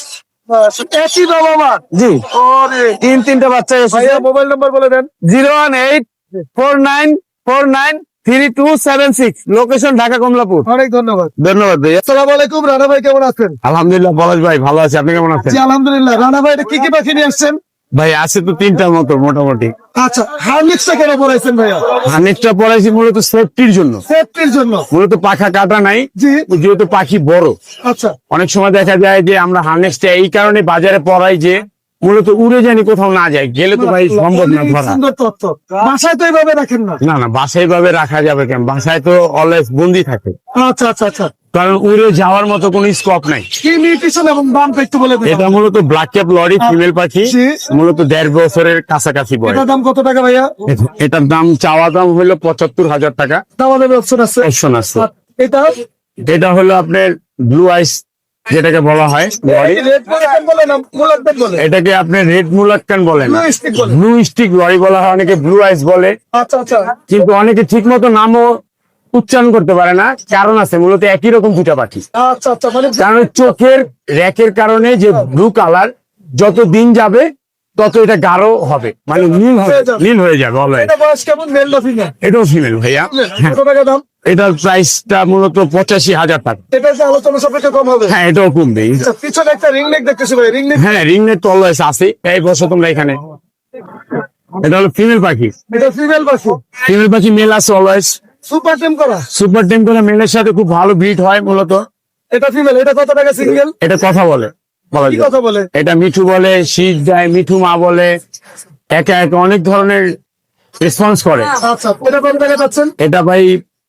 একই বাবা মা? জি। ওরে, তিনটা বাচ্চা এসেছে। ভাইয়া মোবাইল নাম্বার বলে দেন। 01849493276, লোকেশন ঢাকা কমলাপুর। অনেক ধন্যবাদ। ধন্যবাদ ভাইয়া। আসসালামু আলাইকুম। রানা ভাই কেমন আছেন? আলহামদুলিল্লাহ, পলাশ ভাই ভালো আছে, আপনি কেমন আছেন? জি আলহামদুলিল্লাহ। রানা ভাই, এটা কি কি পাখি নিয়ে আসছেন? ভাই আছে তো 3টার মতো মোটামুটি। আচ্ছা, হার্নেক্সটা কেন পড়াইছেন ভাইয়া? হানেকটা পড়াইছি মূলত সেফটির জন্য। সেফটির জন্য? মূলত পাখা কাটা নাই, জি। যেহেতু পাখি বড়। আচ্ছা, অনেক সময় দেখা যায় যে আমরা হার্নেসটা এই কারণে বাজারে পড়াই যে মূলত উড়ে জানি কোথাও না যায়, গেলে তো ভাই সম্ভব না অনেক ধরা। সুন্দর তথ্য। বাসায় তো এইভাবে রাখেন না? না না, বাসায় ভাবে রাখা যাবে কেন? বাসায় তো অলওয়েজ বন্দি থাকে, আচ্ছা আচ্ছা আচ্ছা। কারণ উড়ে যাওয়ার মতো কোনো স্কোপ নাই। কি নিউট্রিশন এবং দামটা একটু বলে দেন। এটা মূলত ব্ল্যাক ক্যাপ লরি, ফিমেল পাখি, জি। মূলত 1.5 বছরের কাছাকাছি বয়স। এটার দাম কত টাকা ভাইয়া? এটার দাম চাওয়া দাম হলো 75,000 টাকা। দামাদামি অপশন আছে? অপশন আছে। আর এটা? এটা হলো আপনার ব্লু আইস যেটাকে বলা হয় লরি, রেড মুলাক্কান বলে না মুলাক্কান বলে? এটাকে আপনি রেড মুলাক্কান বলেন, Blue stick বলে। ব্লু স্টিক লরি বলা হয়, অনেকে ব্লু আইস বলে, আচ্ছা আচ্ছা কিন্তু অনেকে ঠিক মতো নামও উচ্চারণ করতে পারে না। কারণ আছে, মূলত একই রকম দুটা পাখি। আচ্ছা আচ্ছা মানে কারণ চোখের র্যাকের কারণে যে ব্লু কালার যত দিন যাবে তত এটা গাঢ় হবে, মানে নীল হয়ে যাবে অলওয়েজ। এটা বয়স কেমন, মেল না ফিমেল? এটাও ফিমেল ভাইয়া। কত টাকা দাম? এটার প্রাইসটা মূলত 85,000 টাকা। এটা যে আলোচনা সাপেক্ষে কম হবে। হ্যাঁ, এটাও কমবে। আচ্ছা, পিছনে একটা রিং নেক দেখতেছি ভাই, রিং নেক। হ্যাঁ, রিং নেট তো অলওয়েজ আছে। এই বছর তোমরা এখানে, এটা হলো ফিমেল পাখি। এটা ফিমেল পাখি, ফিমেল পাখি মেল আছে অলওয়েজ। সুপার টেম করা। সুপার টেম করে মেলের সাথে খুব ভালো ব্রিড হয় মূলত। এটা ফিমেল, এটা কত টাকা সিঙ্গেল? এটা কথা বলে, বলা কি যায়। কথা বলে? এটা মিঠু বলে, শীত দেয়, মিঠু মা বলে, একা একা অনেক ধরনের রেসপন্স করে। আচ্ছা, এটা কত টাকা পাচ্ছেন? এটা ভাই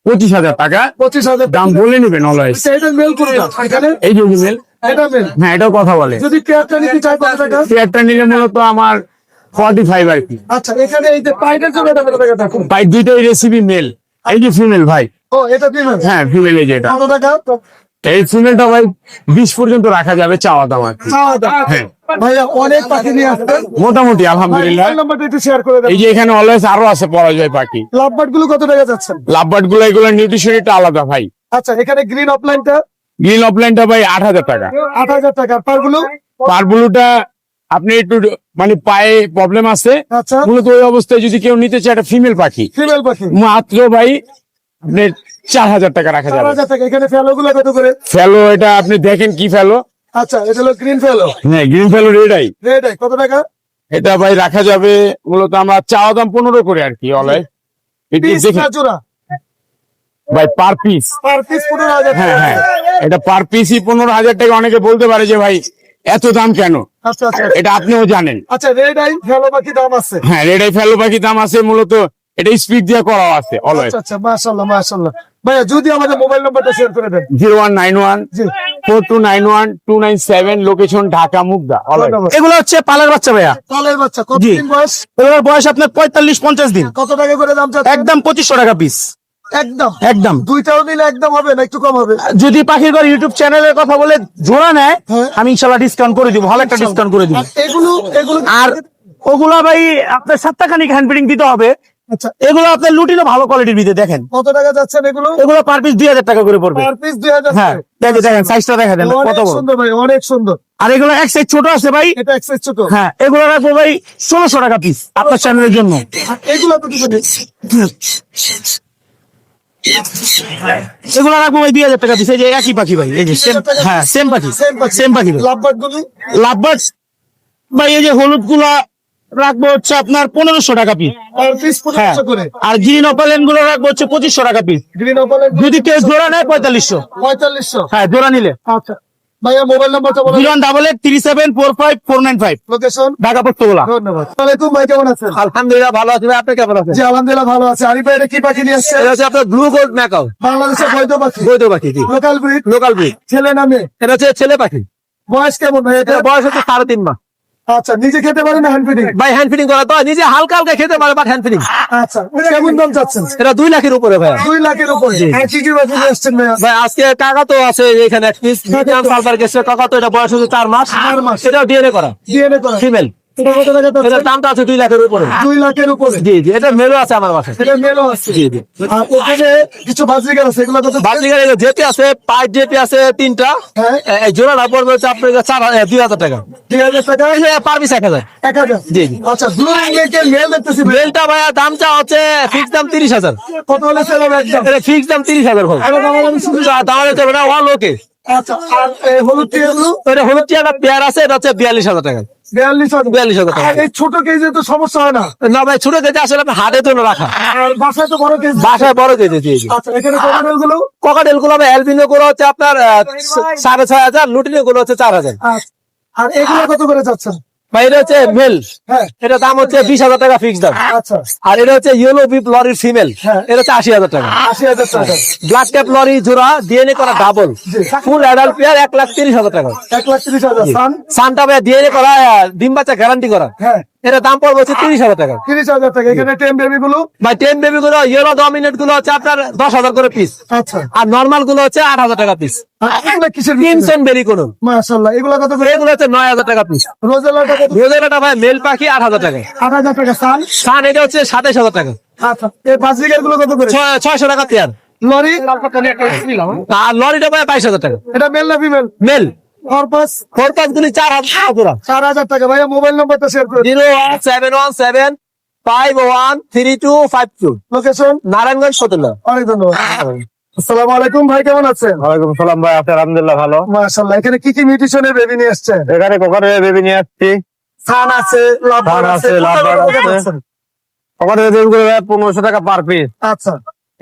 25,000 টাকা 25,000 দাম বলে নেবেন অলওয়েজ। এটা মেল কোনটা এখানে? এই যে মেল, এটা মেল। হ্যাঁ এটাও কথা বলে। যদি পেয়ারটা নিতে চাই কত টাকা? পেয়ারটা নিলে মূলত আমার 45 আর কি। আচ্ছা, এখানে এই যে পাইটার জন্য এটা কত টাকা থাকুন? ভাই দুইটাই রেসিপি মেল, এই যে ফিমেল ভাই। ও, এটা ফিমেল। হ্যাঁ ফিমেল, এই যে এটা। কত টাকা? এই ফিমেলটা ভাই 20 পর্যন্ত রাখা যাবে, চাওয়া দাম আর কি। চাওয়া দাম। হ্যাঁ ভাইয়া অনেক পাখি নিয়ে আসছেন, মোটামুটি আলহামদুলিল্লাহ। মোবাইল নাম্বারটা একটু শেয়ার করে দেন। এই যে এখানে অলওয়েজ আরো আছে পরাজয় পাখি। লাভবার্ড গুলো কত টাকা যাচ্ছেন? লাভবার্ড গুলো এগুলো নিউট্রিশনটা আলাদা ভাই। আচ্ছা, এখানে গ্রিন অফলাইনটা গ্রিন অফলাইনটা ভাই 8,000 টাকা। 8,000 টাকা। পার গুলো? পারবুলুটা আপনি একটু মানে পায়ে প্রবলেম আছে, আচ্ছা, মূলত ওই অবস্থায় যদি কেউ নিতে চায়, একটা ফিমেল পাখি ফিমেল পাখি মাত্র ভাই আপনি 4,000 টাকা রাখা যাবে। 4,000 টাকা। এখানে ফেলো গুলো কত করে? ফেলো এটা আপনি দেখেন কি ফেলো। আচ্ছা, এটা হলো গ্রিন ফেলো। হ্যাঁ গ্রিন ফেলো রেডাই। রেড আই কত টাকা? এটা ভাই রাখা যাবে মূলত আমরা চাওয়া দাম 15 করে আর কি অলওয়েজ। একটু পিস দেখেন না জোড়া? ভাই পার পিস। পার পিস 15,000 হ্যাঁ টাকা। হ্যাঁ, এটা পার পিসই 15,000 টাকা। অনেকে বলতে পারে যে ভাই এত দাম কেন, আচ্ছা আচ্ছা এটা আপনিও জানেন। আচ্ছা, রেড আই ফেলো পাখি দাম আছে। হ্যাঁ রেডাই ফেলো পাখি দাম আছে, মূলত এটা স্পিড দিয়ে করা আছে অলওয়েজ। আচ্ছা আচ্ছা, মাশাআল্লাহ মাশাআল্লাহ। ভাইয়া যদি আমাদের মোবাইল নাম্বারটা শেয়ার করে দেন। 0191 জি, 4291 297, লোকেশন ঢাকা মুগদা অলওয়েজ। ধন্যবাদ। এগুলো হচ্ছে পালের বাচ্চা ভাইয়া। পালের বাচ্চা কত জি। দিন বয়স? এগুলোর বয়স আপনার 45-50 দিন। কত টাকা করে দাম চাচ্ছেন? একদম 2500 টাকা পিস। একদম একদম। দুইটাও নিলে একদম হবে না একটু কম হবে? যদি পাখির ঘর ইউটিউব চ্যানেলের কথা বলে জোড়া নেয়, হ্যাঁ। আমি ইনশাল্লাহ ডিসকাউন্ট করে দিব, ভালো একটা ডিসকাউন্ট করে দিব। আর এগুলো এগুলো আর ওগুলা ভাই আপনার 7 খানিক হ্যান্ড ফিডিং দিতে হবে। আচ্ছা, এগুলো আপনার লুটিনো ভালো কোয়ালিটির ভিতরে দেখেন। কত টাকা যাচ্ছেন এগুলো? এগুলো পার পিস 2,000 টাকা করে পড়বে। পার পিস 2,000 হ্যাঁ দেখেন সাইজটা দেখা দেন অনেক কত বড়। সুন্দর ভাই, অনেক সুন্দর। আর এগুলো এক সাইজ ছোট আছে ভাই। এটা এক্সাইজ ছোট। হ্যাঁ এগুলো রাখবো ভাই 1600 টাকা পিস আপনার চ্যানেলের জন্য। আর এগুলো কত করে? এগুলো রাখবো ভাই 2,000 টাকা পিস। এই যে একই পাখি ভাই, এই যে হ্যাঁ সেম পাখি, সেম পাখি। লাভবার্ড গুলো? লাভবার্ড ভাই এই যে হলুদ গুলা রাখবো হচ্ছে আপনার 1500 টাকা পিস। পার পিস হ্যাঁ 1500 করে। আর গ্রিন অপালেন গুলো রাখবো হচ্ছে 2500 টাকা পিস। গ্রিন অপালের যদি কেউ জোড়া নেয় 4500। 4500। হ্যাঁ জোড়া নিলে। আচ্ছা ভাইয়া মোবাইল নাম্বারটা বলো। 01837454955 লোকেশন? ঢাকা পোস্তগোলা। ধন্যবাদ। আসসালামু ভাই, কেমন আছেন? আলহামদুলিল্লাহ ভালো আছি ভাই, আপনি কেমন আছেন? জি আলহামদুলিল্লাহ ভালো আছে। আরিফ ভাই, এটা কি পাখি নিয়ে আসছে? এটা হচ্ছে আপনার ব্লু গোল্ড ম্যাকাও, বাংলাদেশের বৈধ পাখি, বৈধ পাখি। জি লোকাল ব্রিড, লোকাল ব্রিড। ছেলে না মেয়ে? এটা হচ্ছে ছেলে পাখি। বয়স কেমন ভাই এটা? এটা বয়স হচ্ছে 3.5 মাস। আচ্ছা, নিজে খেতে পারে না হ্যান্ড ফিডিং? ভাই হ্যান্ড ফিডিং করা তো নিজে হালকা হালকা খেতে পারে, বাট হ্যান্ড ফিডিং। আচ্ছা, কেমন দাম চাচ্ছেন? এটা 2 লাখের উপরে ভাই। 2 লাখের উপরে। আর কি কি পাখি নিয়ে আসছেন ভাইয়া? ভাই আজকে কাকা তো আছে এখানে এক পিস মিডিয়াম সালফার গেছে কাকা তো, এটা বয়স হচ্ছে 4 মাস। 4 মাস। এটাও ডিএনএ করা, ডিএনএ করা। ফিমেল। এটা কত টাকা এটার চাচ্ছেন? দামটা আছে 2 লাখের উপরে। 2 লাখের উপরে। জি জি, এটা মেলও আছে আমার বাসায়। এটা মেলও আছে। জি জি। আর ওখানে কিছু বাজরিগার আছে, এগুলো কত? বাজিগার জেপি আছে, পাইপ জেপি আছে 3টা। হ্যাঁ। এই জোড়াটা পড়বে হচ্ছে আপনার 2,000 টাকা। 2,000 টাকা। Per piece 1,000। 1000। জি জি। আচ্ছা, ব্লু রিংনেকের মেল দেখতেছি ভাই। মেলটা ভাইয়া দামটা হচ্ছে ফিক্স দাম 30,000। কত হলে সেল হবে একদম? এটা ফিক্স দাম 30,000 হবে। আরে বাবা, আমি শুনছি। দাম হচ্ছে না ওয়ান ওকে। আচ্ছা, আর এই হলুদ টিয়াগুলো? এটা হলুদ টিয়া পেয়ার আছে, এটা হচ্ছে 42,000 টাকা। 42,000। 42,000 টাকা। আর এই ছোট কেজে তো সমস্যা হয় না? না ভাই ছোট কেজি আসলে আপনি হাটে তো রাখা, আর বাসায় তো বড় কেজ। বাসায় বড় কেজি। জি জি। আচ্ছা, এখানে কোকাটেল গুলো? ককাটেল গুলো অ্যালবিনো গুলো হচ্ছে আপনার 6,500, লুটিনো গুলো হচ্ছে 4,000। আচ্ছা, আর এগুলো কত করে যাচ্ছেন? ভাই এটা হচ্ছে মেল, হ্যাঁ। এটা দাম হচ্ছে 20,000 টাকা ফিক্স দাম। আচ্ছা, আর এটা হচ্ছে ইয়েলো বিপ লরির ফিমেল, হ্যাঁ। এটা হচ্ছে 80,000 টাকা। 80,000 টাকা। ব্ল্যাক ক্যাপ লরি জোড়া ডিএনএ করা ডাবল, ফুল অ্যাডাল্ট পেয়ার 1,30,000 টাকা। 1,30,000। সান? সানটা ভাই ডিএনএ করা ডিম বাচ্চা গ্যারান্টি করা, হ্যাঁ। এটা দাম পড়বে হচ্ছে 30,000 টাকা 30,000 টাকা। এখানে টেম বেবি গুলো, ভাই 10 বেবি গুলো ইয়েলো ডমিনেট গুলো হচ্ছে আপনার 10,000 করে পিস, আচ্ছা, আর নরমাল গুলো হচ্ছে 8,000 টাকা পিস। আর এগুলো কিসের কিমসন বেরি কোন, মাশাআল্লাহ, এগুলো কত করে? এগুলো হচ্ছে 9,000 টাকা পিস। রোজেলাটা কত? রোজেলাটা ভাই মেল পাখি 8,000 টাকা। 8,000 টাকা। সান, সান এটা হচ্ছে 27,000 টাকা। আচ্ছা, এই বাজিকার গুলো কত করে? 600 টাকা পেয়ার। লরি, আর লরিটা ভাই 22,000 টাকা। এটা মেল না ফিমেল? মেল পারপাস, ফোরপাস গুলি 4,000 টাকা জোড়া। 4,000 টাকা। ভাইয়া মোবাইল নাম্বারটা শেয়ার করে দিন। 01717513252, লোকেশন? নারায়ণগঞ্জ সতলা। অনেক ধন্যবাদ। আসসালামু আলাইকুম ভাই, কেমন আছেন? ওয়ালাইকুম সালাম ভাই, আপনি? আলহামদুলিল্লাহ ভালো। মাশাআল্লাহ, এখানে কি কি মিউটেশনের বেবি নিয়ে এসেছেন? এখানে কোকারের বেবি নিয়ে আসছি। সান আছে, লাভবার্ড সান আছে, আছে, লাভবার্ড কোথায় আছে। আছেন? কোকারের বেবি গুলো 1500 টাকা পার পিস। আচ্ছা,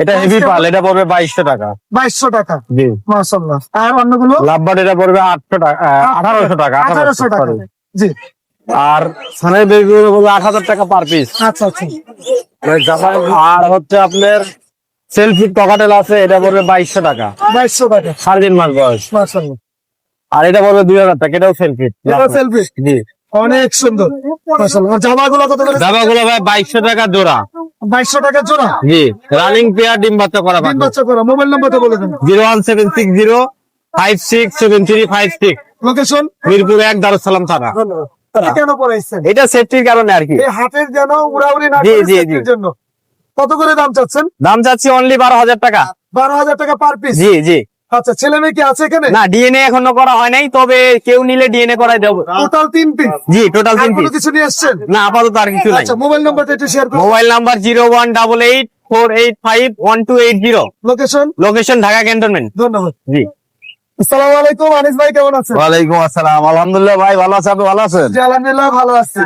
এটা হেভি পাল, এটা পড়বে 2200 টাকা। 2200 টাকা। জি। মাশাআল্লাহ। আর অন্যগুলো? লাভবার্ড এটা পড়বে 800 টাকা, 1800 টাকা। 1800 টাকা। sorry। জি, আর সানের বেবি গুলো পড়বে 8,000 টাকা পার পিস। আচ্ছা আচ্ছা। আর হচ্ছে আপনার সেলফি টকাটেল আছে, এটা পড়বে 2200 টাকা, 2200 টাকা। 3.5 মাস বয়স। মাশাআল্লাহ। আর এটা পড়বে 2000 টাকা, এটাও সেলফি। এটাও selfie? জি। অনেক সুন্দর। মাশাআল্লাহ। আর জামাগুলো কত করে? দাবাগুলো ভাই 2200 টাকা জোড়া। 2200 টাকা জোড়া। জি। রানিং পেয়ার, ডিম বাচ্চা করা তিন বাচ্চা করা। মোবাইল নাম্বারটা বলে দেন। 01760567356, লোকেশন? মিরপুর 1, দারুসালাম থানা। ধন্যবাদ। কেন পড়াইছেন? এটা সেফটির কারণে আর কি। এই হাটের যেন উড়াউড়ি না জি, করে জি, safety-র জন্য। কত করে দাম চাচ্ছেন? দাম চাচ্ছি অনলি 12,000 টাকা। 12,000 টাকা পার পিস। জি জি। আচ্ছা, ছেলে মেয়ে কি আছে এখানে? না, ডিএনএ এখনো করা হয় নাই, তবে কেউ নিলে ডিএনএ করাই দেবো। Total 3 piece. জি, টোটাল 3 কোনো পিস। কিছু নিয়ে আসছেন? না, আপাতত আর কিছু নাই। আচ্ছা, মোবাইল নাম্বারটা একটু শেয়ার করুন। Mobile number 01884851280, location? Location Dhaka cantonment. ধন্যবাদ। জি। আসসালামু আলাইকুম, আনিস ভাই কেমন আছেন? ওয়ালাইকুম আসসালাম, আলহামদুলিল্লাহ ভাই ভালো আছে, আপনি ভালো আছেন? জি, আলহামদুলিল্লাহ ভালো আছি।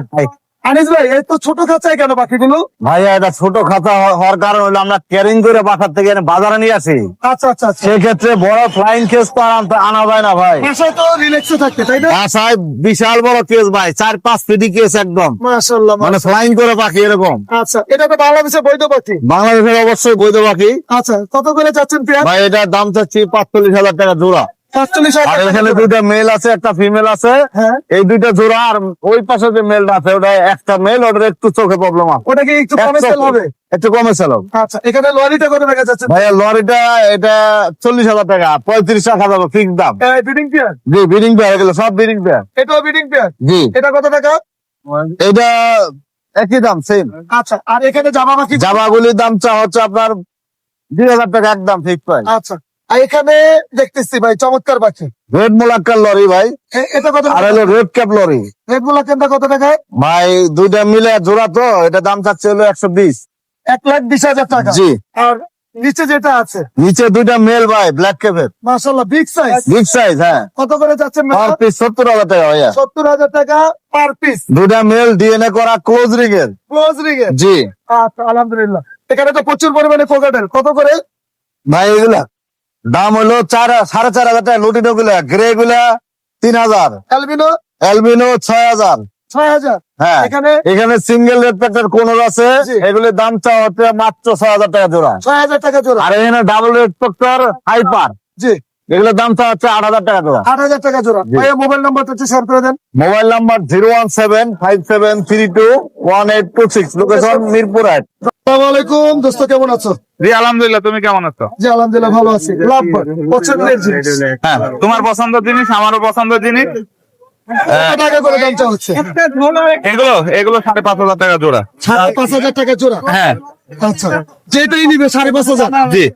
আনিস ভাই, এই তো ছোট খাঁচায় কেন পাখিগুলো? ভাইয়া এটা ছোট খাতা হওয়ার কারণ হলো আমরা ক্যারিং করে বাসার থেকে এনে বাজারে নিয়ে আসি। আচ্ছা আচ্ছা আচ্ছা। সেক্ষেত্রে বড় ফ্লাইং কেস তো আর আনা যায় না ভাই। বাসায় তো রিল্যাক্সে থাকতে, তাই না? বাসায় বিশাল বড় কেস ভাই, 4-5 ফিটি কেস একদম, মাশাআল্লাহ। মানে ফ্লাইং করে পাখি এরকম। আচ্ছা, এটা তো বাংলাদেশে বৈধ পাখি। বাংলাদেশের অবশ্যই বৈধ পাখি। আচ্ছা, কত করে চাচ্ছেন পেয়ার? ভাই এটার দাম চাচ্ছি 45,000 টাকা জোড়া। 45,000 আর টাকা এখানে জোড়া। দুইটা মেল আছে, একটা ফিমেল আছে। হ্যাঁ। এই দুইটা জোড়া, আর ওই পাশে যে মেলটা আছে ওটা একটা মেল, ওটার একটু চোখে প্রবলেম আছে, ওটা কি একটু কমে সেল হবে? একটু কমে ছিল। আচ্ছা, এখানে লরিটা কত টাকা যাচ্ছে? ভাইয়া লরিটা এটা 40,000 টাকা, 35 টাকা যাবে ফিক্স দাম। Breeding pair? জি, বিডিং পেয়ার, এগুলো সব বিডিং পেয়ার। এটাও বিডিং পেয়ার? জি। এটা কত টাকা? এটা একই দাম, সেম। আচ্ছা, আর এখানে জামা পাখি? জামাগুলির দাম চা হচ্ছে আপনার 2,000 টাকা একদম ফিক্স প্রাইস। আচ্ছা, আর এখানে দেখতেছি ভাই চমৎকার পাখি। রেড মোলাক্কার লরি ভাই, এটা কত আর টাকা? হলো রেড ক্যাপ লরি। রেড বুলা কেনটা কত টাকা? ভাই দুইটা মিলে জোড়া তো, এটা দাম চাচ্ছে হলো 120। 1,20,000 টাকা। জি। আর নিচে যেটা আছে? নিচে দুইটা মেল ভাই, ব্ল্যাক ক্যাপের, মাশাআল্লাহ, বিগ সাইজ। Big size. হ্যাঁ, কত করে যাচ্ছেন? পার পিস 70,000 টাকা ভাইয়া। 70,000 টাকা পার পিস। দুইটা মেল ডিএনএ করা ক্লোজ রিং এর। ক্লোজ রিং এর? জি। আচ্ছা, আলহামদুলিল্লাহ। এখানে তো প্রচুর পরিমাণে কোকাটেল। কত করে? ভাই এগুলা দাম হলো 4,500 টাকা। লুটিনো গুলা, গ্রে গুলা 3,000, অ্যালবিনো? অ্যালবিনো 6,000। 6,000? হ্যাঁ, এখানে এখানে সিঙ্গেল রেড প্যাকের কোন আছে, জি। এগুলির দাম চা হচ্ছে মাত্র 6,000 টাকা জোড়া। 6,000 টাকা জোড়া? আর এখানে ডাবল রেড প্যাকের হাইপার, জি। এগুলোর দাম চা হচ্ছে 8,000 টাকা জোড়া। 8,000 টাকা জোড়া। জি। ভাইয়া মোবাইল নাম্বারটা একটু শেয়ার করে দেন। Mobile number 01757321826, location Mirpur 8। আসসালামু আলাইকুম দোস্ত, কেমন আছো? জি আলহামদুলিল্লাহ, তুমি কেমন আছো? জি, আলহামদুলিল্লাহ ভালো আছি। লাভবার্ড পছন্দের জিনিস। হ্যাঁ, তোমার পছন্দের জিনিস আমারও পছন্দের জিনিস। কত টাকা করে দাম চা হচ্ছে? এগুলো 5,500 টাকা জোড়া। 5,000 টাকা জোড়া? হ্যাঁ আচ্ছা, যেটাই নিবে 5,500। জি।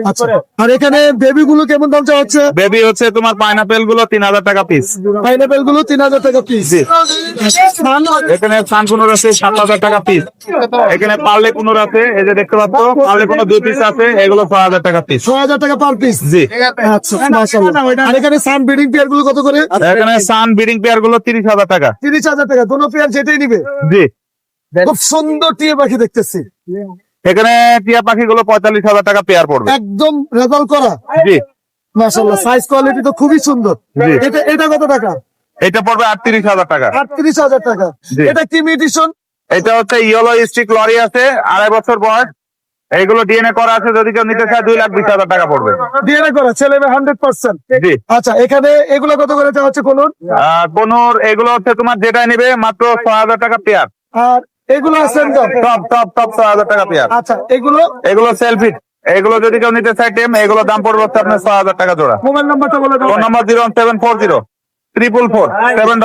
আচ্ছা, আর এখানে বেবি গুলো কেমন দাম চা হচ্ছে? বেবি হচ্ছে তোমার পাইনাপেল গুলো 3,000 টাকা পিস। পাইনাপেল গুলো 3,000 টাকা পিস। জি। এখানে সানকুনোর আছে 7,000 টাকা পিস। এখানে পার্লে কুনোর আছে, এই যে দেখতে পাচ্ছ পার্লে কুনোর 2 পিস আছে, এগুলো 6,000 টাকা পিস। 6,000 টাকা পার পিস। জি। আচ্ছা, মাশাআল্লাহ। আর এখানে সান ব্রিডিং পেয়ার গুলো কত করে? এখানে সান ব্রিডিং পেয়ার গুলো 30,000 টাকা। 30,000 টাকা। দোনো পেয়ার যেটাই নিবে। জি। খুব সুন্দর টিয়া পাখি দেখতেছি, এখানে টিয়া পাখি গুলো 45,000 টাকা পেয়ার পড়বে। একদম রেজাল্ট করা। জি। মাশাআল্লাহ, সাইজ কোয়ালিটি তো খুবই সুন্দর। জি। এটা কত টাকা? এটা পড়বে 38,000 টাকা। 38,000 টাকা। জি। এটা কি মিউটেশন? এটা হচ্ছে ইয়েলো স্টিক লরি আছে, 2.5 বছর বয়স। এইগুলো ডিএনএ করা আছে, যদি কেউ নিতে চায় 2,20,000 টাকা পড়বে। ডিএনএ করা ছেলে 100%। জি। আচ্ছা, এখানে এগুলো কত করে চাওয়া হচ্ছে কোন? কোনোর এগুলো হচ্ছে তোমার যেটা নিবে মাত্র 6,000 টাকা পেয়ার। আর এগুলো আছেন তো? টপ 6,000 টাকা পেয়ার। আচ্ছা, এগুলো এগুলো সেলফি, এগুলো যদি কেউ নিতে চায় টেম, এগুলো দাম পড়বে হচ্ছে আপনার 6,000 টাকা জোড়া। মোবাইল নাম্বারটা বলে দাও। Phone number 01740 444 7